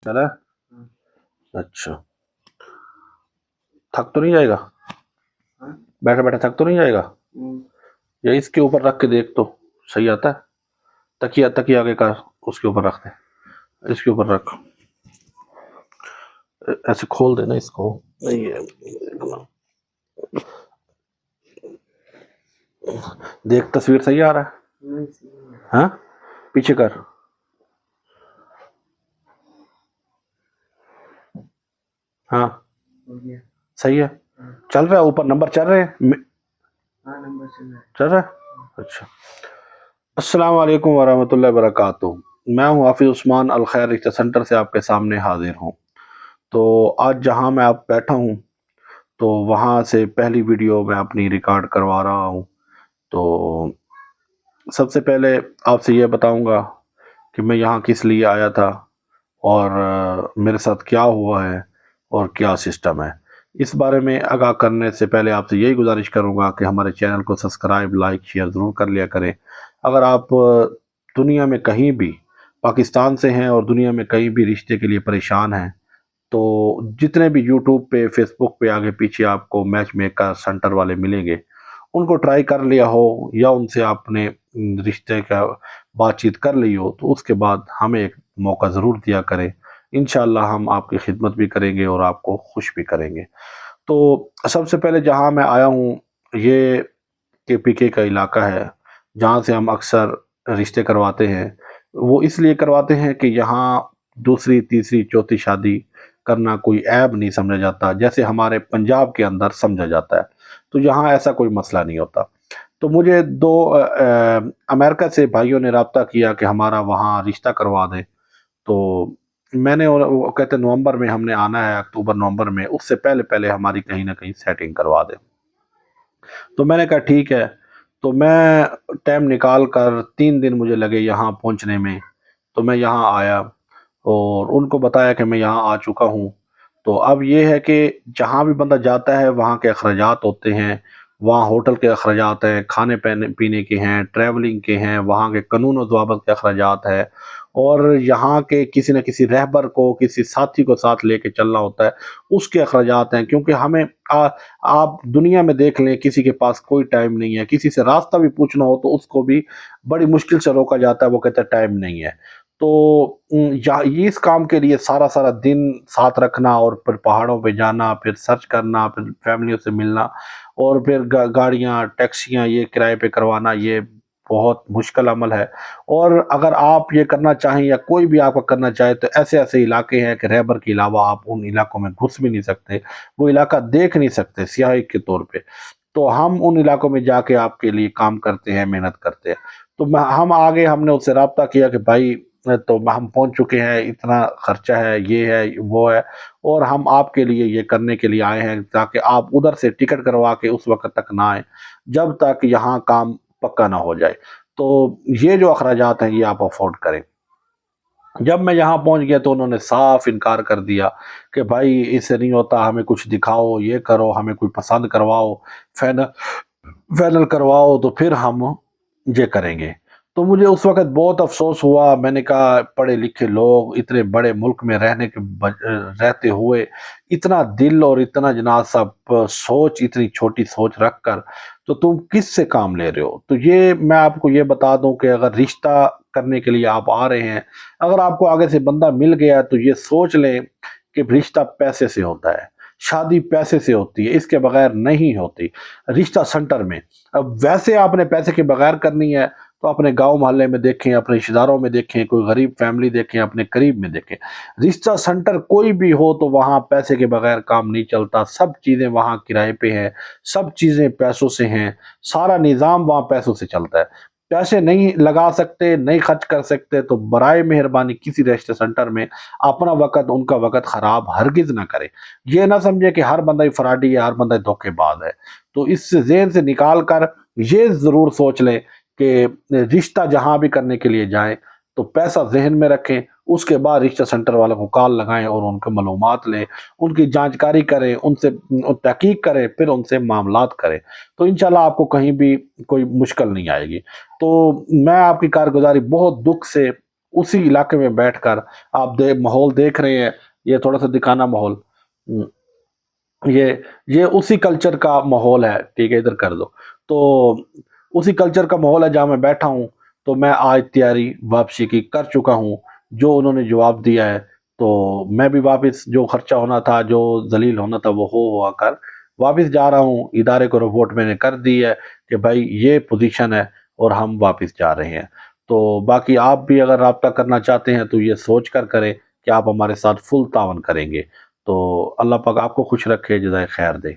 चला। अच्छा, थक तो नहीं जाएगा? बैठे बैठे थक तो नहीं जाएगा? या इसके ऊपर रख के देख तो सही आता है। तकिया तकिया आगे का उसके ऊपर रख दे, इसके ऊपर रख, ऐसे खोल देना इसको। नहीं है, देख तस्वीर सही आ रहा है? हाँ, पीछे कर। हाँ सही है, चल रहा है ऊपर, नंबर चल रहे हैं। नंबर चल रहा है। अच्छा, अस्सलाम वालेकुम वरहमतुल्लाहि वबरकातुहू। मैं हूँ हाफिज़ उस्मान अल खैर रिश्ता सेंटर से आपके सामने हाजिर हूँ। तो आज जहाँ मैं आप बैठा हूँ तो वहाँ से पहली वीडियो मैं अपनी रिकॉर्ड करवा रहा हूँ। तो सबसे पहले आपसे ये बताऊँगा कि मैं यहाँ किस लिए आया था और मेरे साथ क्या हुआ है और क्या सिस्टम है। इस बारे में आगाह करने से पहले आपसे यही गुजारिश करूँगा कि हमारे चैनल को सब्सक्राइब, लाइक, शेयर ज़रूर कर लिया करें। अगर आप दुनिया में कहीं भी, पाकिस्तान से हैं और दुनिया में कहीं भी रिश्ते के लिए परेशान हैं, तो जितने भी यूट्यूब पे, फेसबुक पे आगे पीछे आपको मैच मेकर सेंटर वाले मिलेंगे, उनको ट्राई कर लिया हो या उनसे आपने रिश्ते का बातचीत कर ली हो, तो उसके बाद हमें एक मौका ज़रूर दिया करें। इंशाअल्लाह हम आपकी खिदमत भी करेंगे और आपको खुश भी करेंगे। तो सबसे पहले जहाँ मैं आया हूँ, ये केपीके का इलाका है, जहाँ से हम अक्सर रिश्ते करवाते हैं। वो इसलिए करवाते हैं कि यहाँ दूसरी, तीसरी, चौथी शादी करना कोई ऐब नहीं समझा जाता, जैसे हमारे पंजाब के अंदर समझा जाता है। तो यहाँ ऐसा कोई मसला नहीं होता। तो मुझे 2 अमेरिका से भाइयों ने राब्ता किया कि हमारा वहाँ रिश्ता करवा दें। तो मैंने, और वो कहते नवंबर में हमने आना है, अक्टूबर-नवंबर में, उससे पहले-पहले हमारी कहीं न कहीं सेटिंग करवा दें। तो मैंने कहा ठीक है। तो मैं टाइम निकाल कर 3 दिन मुझे लगे यहाँ पहुँचने में। तो मैं यहाँ आया और उनको बताया कि मैं यहाँ आ चुका हूँ। तो अब ये है कि जहाँ भी बंदा जाता है वहाँ के अखराजात होते हैं, वहाँ होटल के अखराजात हैं, खाने पीने के हैं, ट्रैवलिंग के हैं, वहाँ के कानून व ज़वाबित के अखराजात हैं, और यहाँ के किसी न किसी रहबर को, किसी साथी को साथ लेके चलना होता है, उसके अखराजात हैं। क्योंकि हमें आप दुनिया में देख लें, किसी के पास कोई टाइम नहीं है, किसी से रास्ता भी पूछना हो तो उसको भी बड़ी मुश्किल से रोका जाता है, वो कहता है टाइम नहीं है। तो ये इस काम के लिए सारा दिन साथ रखना और फिर पहाड़ों पे जाना, फिर सर्च करना, फिर फैमिलियों से मिलना, और फिर गाड़ियाँ, टैक्सियाँ ये किराए पे करवाना, ये बहुत मुश्किल अमल है। और अगर आप ये करना चाहें या कोई भी आपका करना चाहे, तो ऐसे-ऐसे इलाके हैं कि रहबर के अलावा आप उन इलाकों में घुस भी नहीं सकते, वो इलाका देख नहीं सकते सियाही के तौर पे। तो हम उन इलाकों में जाके आपके लिए काम करते हैं, मेहनत करते हैं। तो हम आगे, हमने उससे राब्ता किया कि भाई, तो हम पहुँच चुके हैं, इतना खर्चा है, ये है, वो है, और हम आपके लिए ये करने के लिए आए हैं ताकि आप उधर से टिकट करवा के उस वक़्त तक ना आएँ, जब तक यहाँ काम पक्का ना हो जाए। तो ये जो अखराजात हैं ये आप अफ़ोर्ड करें। जब मैं यहाँ पहुँच गया तो उन्होंने साफ इनकार कर दिया कि भाई इससे नहीं होता, हमें कुछ दिखाओ, ये करो, हमें कोई पसंद करवाओ, फाइनल फाइनल करवाओ, तो फिर हम ये करेंगे। तो मुझे उस वक़्त बहुत अफ़सोस हुआ। मैंने कहा पढ़े लिखे लोग इतने बड़े मुल्क में रहते हुए इतना दिल और इतना जनाब सब सोच, इतनी छोटी सोच रख कर, तो तुम किससे काम ले रहे हो? तो ये मैं आपको ये बता दूँ कि अगर रिश्ता करने के लिए आप आ रहे हैं, अगर आपको आगे से बंदा मिल गया तो ये सोच लें कि रिश्ता पैसे से होता है, शादी पैसे से होती है, इसके बगैर नहीं होती। रिश्ता सेंटर में, अब वैसे आपने पैसे के बगैर करनी है तो अपने गाँव मोहल्ले में देखें, अपने रिश्तेदारों में देखें, कोई गरीब फैमिली देखें, अपने करीब में देखें। रिश्ता सेंटर कोई भी हो तो वहाँ पैसे के बगैर काम नहीं चलता, सब चीज़ें वहाँ किराए पे हैं, सब चीज़ें पैसों से हैं, सारा निज़ाम वहाँ पैसों से चलता है। पैसे नहीं लगा सकते, नहीं खर्च कर सकते, तो बराए मेहरबानी किसी रिश्ते सेंटर में अपना वक़्त, उनका वक़्त ख़राब हरगिज़ ना करें। ये ना समझें कि हर बंदा ही फ्रॉडी है, हर बंदा ही धोखेबाज है। तो इस ज़हन से निकाल कर ये ज़रूर सोच लें कि रिश्ता जहाँ भी करने के लिए जाएँ, तो पैसा ज़हन में रखें, उसके बाद रिश्ता सेंटर वालों को कॉल लगाएँ और उनकी मालूमात लें, उनकी जानकारी करें, उनसे तहकीक करें, फिर उनसे मामलात करें। तो इंशाअल्लाह आपको कहीं भी कोई मुश्किल नहीं आएगी। तो मैं आपकी कारगुज़ारी बहुत दुःख से اسی علاقے میں بیٹھ کر آپ ماحول دیکھ رہے ہیں، یہ تھوڑا سا دکھانا ماحول، یہ اسی کلچر کا ماحول ہے، ٹھیک ہے، ادھر کر دو۔ تو اسی کلچر کا ماحول ہے جہاں میں بیٹھا ہوں، تو میں آج تیاری واپسی کی کر چکا ہوں، جو انہوں نے جواب دیا ہے تو میں بھی واپس جو خرچہ ہونا تھا، جو ذلیل ہونا تھا وہ ہوا کر واپس جا رہا ہوں۔ ادارے کو رپورٹ میں نے کر دی ہے کہ بھائی یہ پوزیشن ہے اور ہم واپس جا رہے ہیں۔ تو باقی آپ بھی اگر رابطہ کرنا چاہتے ہیں تو یہ سوچ کر کریں کہ آپ ہمارے ساتھ فل تعاون کریں گے۔ تو اللہ پاک آپ کو خوش رکھے، جزائے خیر دے۔